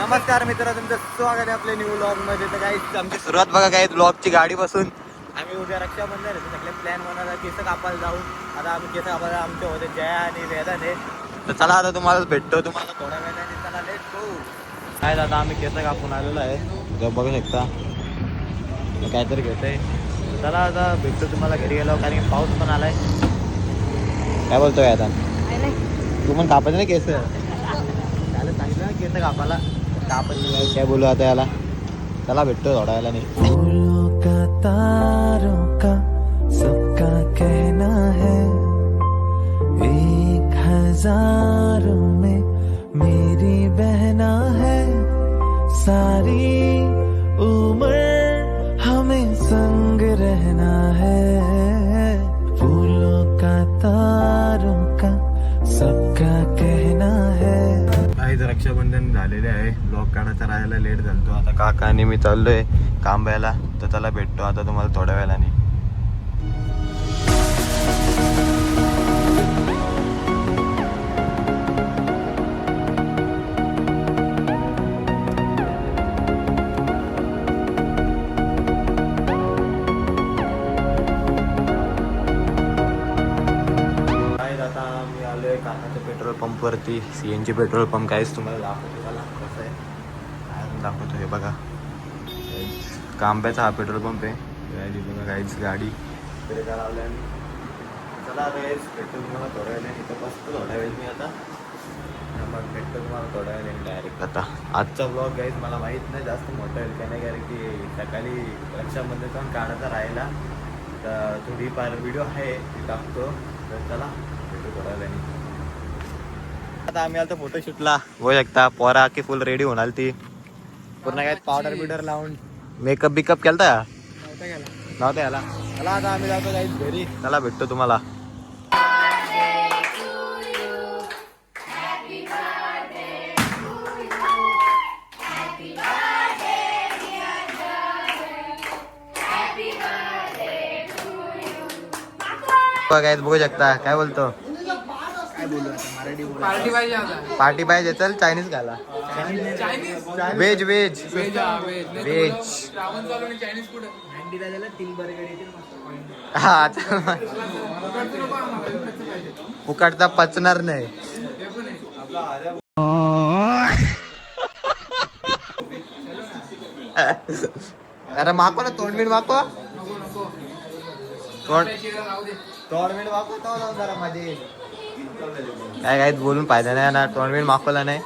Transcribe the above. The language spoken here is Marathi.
नमस्कार मित्र, तुमचं स्वागत आहे आपल्या न्यू व्लॉग मध्ये. तर काही आमची सुरुवात बघा, काही ब्लॉगची गाडी बसून आम्ही उद्या रक्षाबंधन आहे, सगळे प्लॅन बनवला केस कापायला जाऊ. आता आम्ही केस कापायला आमच्या होते जया आणि वेदाने. तर चला आता तुम्हाला भेटतो तुम्हाला थोड्या वेळाने. चला लेट्स गो. काय आता आम्ही केस कापून आलेलो आहे, जर बघू शकता काहीतरी घेतोय. चला आता भेटतो तुम्हाला घरी गेलो, कारण की पाऊस पण आलाय. काय बोलतोय आता? तू पण कापायचं नाही केस? त्याला सांगितलं केस कापायला, कापायचं काय बोलू आता याला. चला भेटतो थोड्या वेळाला. नाही फूलों का तारों का सबका कहना है, 1000 में मेरी बहना है, सारी उम्र हमें संग रहना है. फूलों का तारों का सबका कहना है. आज रक्षाबंधन झालेले आहे, ब्लॉग काढायचा राहायला लेट झालतो. आता काका आणि मी चाललोय कांब्याला, तर त्याला भेटतो आता तुम्हाला थोड्या वेळाने. आता मी आलोय काकाच्या पेट्रोल पंपवरती, CNG पेट्रोल पंप. काहीच तुम्हाला दाखवतो, मला कसं आहे काय दाखवतो. हे बघा, कांब्याचा हा पेट्रोल पंप आहे. बघा काहीच गाडी वगैरे काय लावल्या आणि चला आता हेच भेटतो तुम्हाला थोड्या वेळाने. इथं बसतो थोड्या वेळ मी आता, मग भेटतो तुम्हाला थोड्या वेळाने डायरेक्ट. आता आजचा ब्लॉग गाईज मला माहीत नाही जास्त मोठा होईल का नाही, कारण की सकाळी रक्षाबंधन पण काढायचा राहिला, तर थोडी फार व्हिडिओ आहे ती टाकतो. तर चला भेटू थोड्या वेळाने. आता आम्ही आलो फोटोशूटला, होऊ शकता पोरा की फुल रेडी होणार ती पूर्ण काय पावडर बिवडर लावून मेकअप बिकअप केलता नव्हता याला. चला आता आम्ही जातो काहीच घरी. चला भेटतो तुम्हाला. काहीच बघू शकता. काय बोलतो? पार्टी पाहिजे आता. पार्टी पाहिजे, चल चायनीज घाला. व्हेज व्हेज व्हेज श्रावण चालू आणि चायनीज फूड. हा फुकटचा पचणार नाही. अरे माको ना तोंडमीन माको, तोंडमीन माको तो जरा मध्ये. काय काहीच बोलून फायदा नाही ना, तोंडमीन माकोला नाही.